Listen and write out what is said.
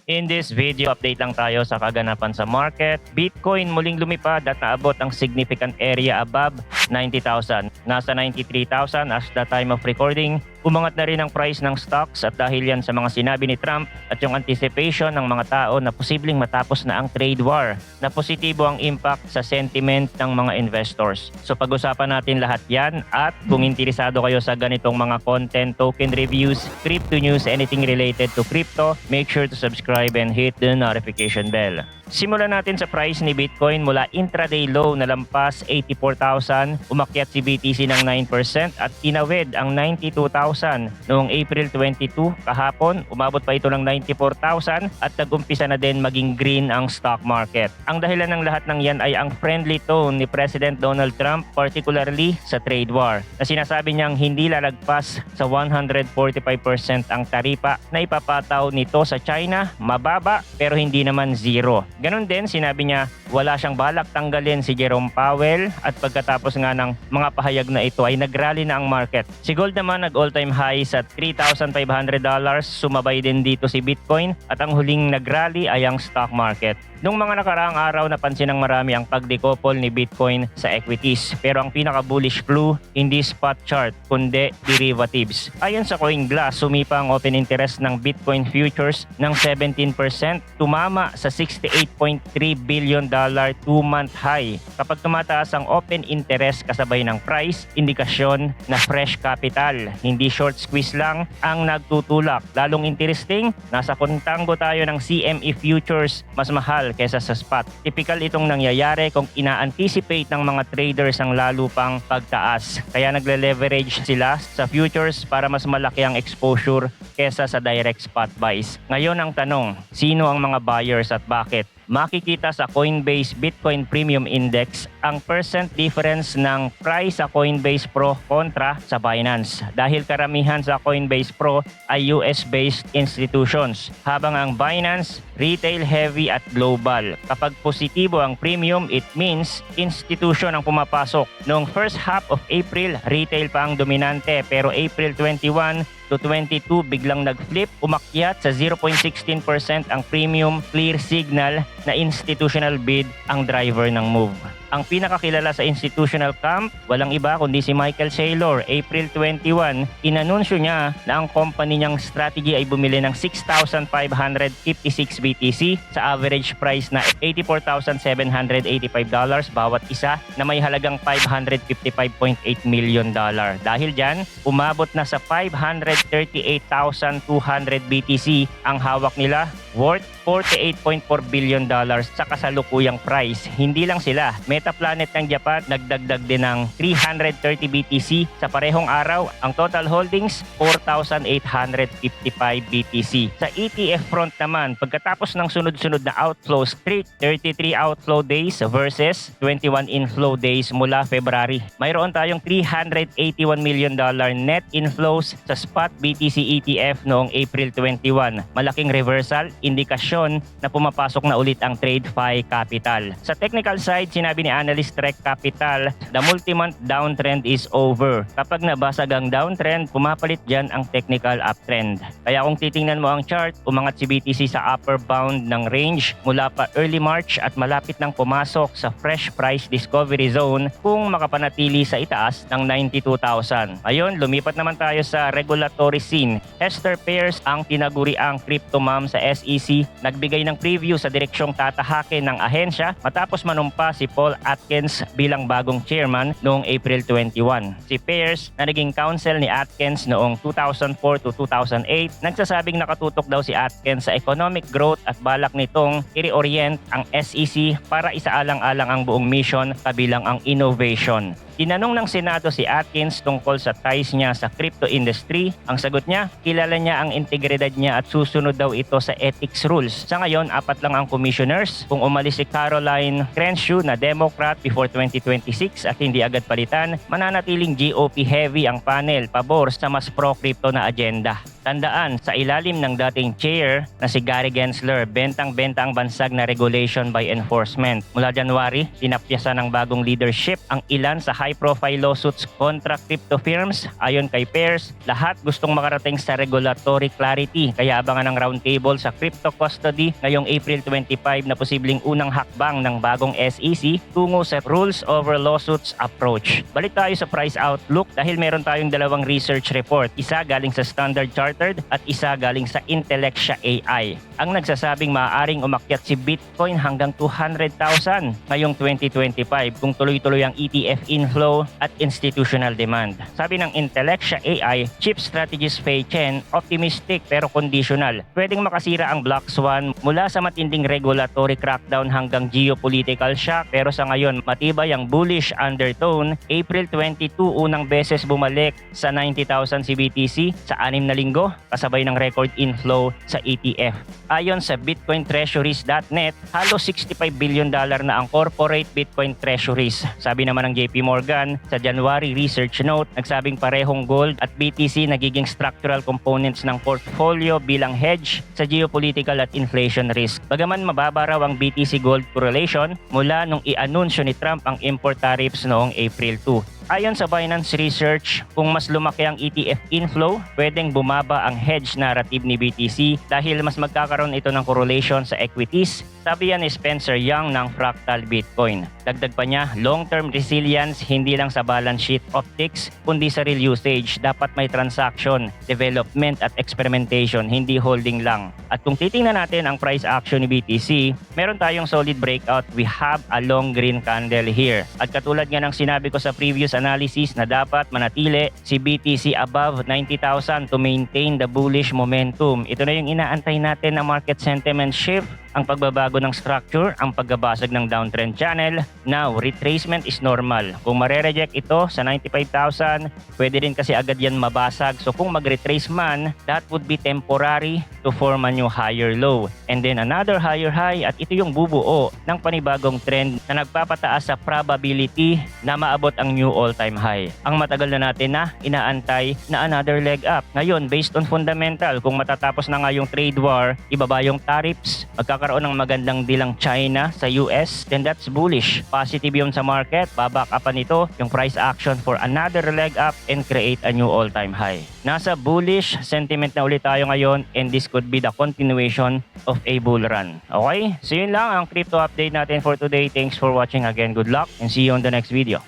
In this video, update lang tayo sa kaganapan sa market. Bitcoin muling lumipad at naabot ang significant area above 90,000. Nasa 93,000 as the time of recording. Umangat na rin ang price ng stocks at dahil yan sa mga sinabi ni Trump at yung anticipation ng mga tao na posibleng matapos na ang trade war, na positibo ang impact sa sentiment ng mga investors. So pag-usapan natin lahat yan at kung interesado kayo sa ganitong mga content, token reviews, crypto news, anything related to crypto, make sure to subscribe and hit the notification bell. Simulan natin sa price ni Bitcoin mula intraday low na lampas 84,000, umakyat si BTC ng 9% at tinawid ang 92,000 noong April 22 kahapon. Umabot pa ito ng 94,000 at nag-umpisa na din maging green ang stock market. Ang dahilan ng lahat ng yan ay ang friendly tone ni President Donald Trump, particularly sa trade war, na sinasabi niyang hindi lalagpas sa 145% ang taripa na ipapataw nito sa China, mababa pero hindi naman zero. Ganon din, sinabi niya wala siyang balak tanggalin si Jerome Powell at pagkatapos nga ng mga pahayag na ito ay nagrally na ang market. Si gold naman nag all-time high sa $3,500, sumabay din dito si Bitcoin at ang huling nagrally ay ang stock market. Noong mga nakaraang araw napansin ng marami ang pagdecouple ni Bitcoin sa equities, pero ang pinaka-bullish clue hindi spot chart kundi derivatives. Ayon sa CoinGlass, sumipa ang open interest ng Bitcoin futures ng 17%, tumama sa $68.3 billion 2-month high. Kapag tumataas ang open interest kasabay ng price, indikasyon na fresh capital, hindi short squeeze lang ang nagtutulak. Lalong interesting, nasa kontango tayo ng CME futures, mas mahal kaysa sa spot. Typical itong nangyayari kung ina-anticipate ng mga traders ang lalo pang pagtaas. Kaya nagle-leverage sila sa futures para mas malaki ang exposure kaysa sa direct spot buys. Ngayon ang tanong, sino ang mga buyers at bakit? Makikita sa Coinbase Bitcoin Premium Index ang percent difference ng price sa Coinbase Pro kontra sa Binance. Dahil karamihan sa Coinbase Pro ay US-based institutions, habang ang Binance retail heavy at global. Kapag positibo ang premium, it means institution ang pumapasok. Noong first half of April, retail pa ang dominante, pero April 21 to 22 biglang nag-flip, umakyat sa 0.16% ang premium, clear signal na institutional bid ang driver ng move. Ang pinakakilala sa institutional camp, walang iba kundi si Michael Saylor. April 21, inanunsyo niya na ang company niyang strategy ay bumili ng 6,556 BTC sa average price na $84,785 bawat isa na may halagang $555.8 million. Dahil dyan, umabot na sa 538,200 BTC ang hawak nila, worth $48.4 billion sa kasalukuyang price. Hindi lang sila, Metaplanet ng Japan nagdagdag din ng 330 BTC sa parehong araw. Ang total holdings 4,855 BTC. Sa ETF front naman, pagkatapos ng sunod-sunod na outflows, 33 outflow days versus 21 inflow days mula February, mayroon tayong $381 million net inflows sa spot BTC ETF noong April 21. Malaking reversal, indikasyon na pumapasok na ulit ang TradeFi capital. Sa technical side, sinabi ni analyst Trek Capital, the multi-month downtrend is over. Kapag nabasag ang downtrend, pumapalit dyan ang technical uptrend. Kaya kung titingnan mo ang chart, umangat si BTC sa upper bound ng range mula pa early March at malapit nang pumasok sa fresh price discovery zone kung makapanatili sa itaas ng 92,000. Ayun, lumipat naman tayo sa regulatory scene. Hester Peirce ang tinaguriang crypto mom sa SEC, nagbigay ng preview sa direksyong tatahakin ng ahensya matapos manumpa si Paul Atkins bilang bagong chairman noong April 21. Si Peirce na naging counsel ni Atkins noong 2004 to 2008, nagsasabing nakatutok daw si Atkins sa economic growth at balak nitong i-reorient ang SEC para isaalang-alang ang buong mission kabilang ang innovation. Tinanong ng Senado si Atkins tungkol sa ties niya sa crypto industry. Ang sagot niya, kilala niya ang integridad niya at susunod daw ito sa ethics rules. Sa ngayon, 4 lang ang commissioners. Kung umalis si Caroline Crenshaw na Democrat before 2026 at hindi agad palitan, mananatiling GOP heavy ang panel pabor sa mas pro-crypto na agenda. Tandaan, sa ilalim ng dating chair na si Gary Gensler, bentang-benta ang bansag na regulation by enforcement. Mula January, tinapyasan ng bagong leadership ang ilan sa high-profile lawsuits kontra crypto firms. Ayon kay Pears, lahat gustong makarating sa regulatory clarity. Kaya abangan ng roundtable sa crypto custody ngayong April 25 na posibleng unang hakbang ng bagong SEC tungo sa rules over lawsuits approach. Balik tayo sa price outlook dahil meron tayong dalawang research report. Isa galing sa Standard Chartered at isa galing sa Intellectia AI. Ang nagsasabing maaaring umakyat si Bitcoin hanggang 200,000 ngayong 2025 kung tuloy-tuloy ang ETF inflow at institutional demand. Sabi ng Intellectia AI, Chief Strategist Fei Chen, optimistic pero conditional. Pwedeng makasira ang Black Swan mula sa matinding regulatory crackdown hanggang geopolitical shock, pero sa ngayon matibay ang bullish undertone. April 22 unang beses bumalik sa 90,000 si BTC sa 6 na linggo kasabay ng record inflow sa ETF. Ayon sa BitcoinTreasuries.net, halos $65 billion na ang corporate Bitcoin treasuries. Sabi naman ng JP Morgan sa January research note, nagsabing parehong gold at BTC nagiging structural components ng portfolio bilang hedge sa geopolitical at inflation risk. Bagaman mababa raw ang BTC gold correlation mula nung i-anunsyo ni Trump ang import tariffs noong April 2. Ayon sa Binance Research, kung mas lumaki ang ETF inflow, pwedeng bumaba ang hedge narrative ni BTC dahil mas magkakaroon ito ng correlation sa equities. Sabi yan ni Spencer Young ng Fractal Bitcoin. Dagdag pa niya, long-term resilience hindi lang sa balance sheet optics kundi sa real usage. Dapat may transaction, development at experimentation, hindi holding lang. At kung titingnan natin ang price action ni BTC, meron tayong solid breakout. We have a long green candle here. At katulad nga ng sinabi ko sa previous analysis na dapat manatili si BTC above 90,000 to maintain the bullish momentum. Ito na yung inaantay natin na market sentiment shift, ang pagbabago ng structure, ang pagbabasag ng downtrend channel. Now, retracement is normal. Kung mare-reject ito sa 95,000, pwede rin kasi agad yan mabasag. So kung mag-retrace man, that would be temporary to form a new higher low. And then another higher high, at ito yung bubuo ng panibagong trend na nagpapataas sa probability na maabot ang new all-time high. Ang matagal na natin na inaantay na another leg up. Ngayon, based on fundamental, kung matatapos na nga yung trade war, ibaba yung tariffs, magkakaroon ng magandang deal ang China sa US, then that's bullish. Positive yun sa market, baback upan nito yung price action for another leg up and create a new all-time high. Nasa bullish sentiment na ulit tayo ngayon, and this could be the continuation of a bull run. Okay? So yun lang ang crypto update natin for today. Thanks for watching again. Good luck and see you on the next video.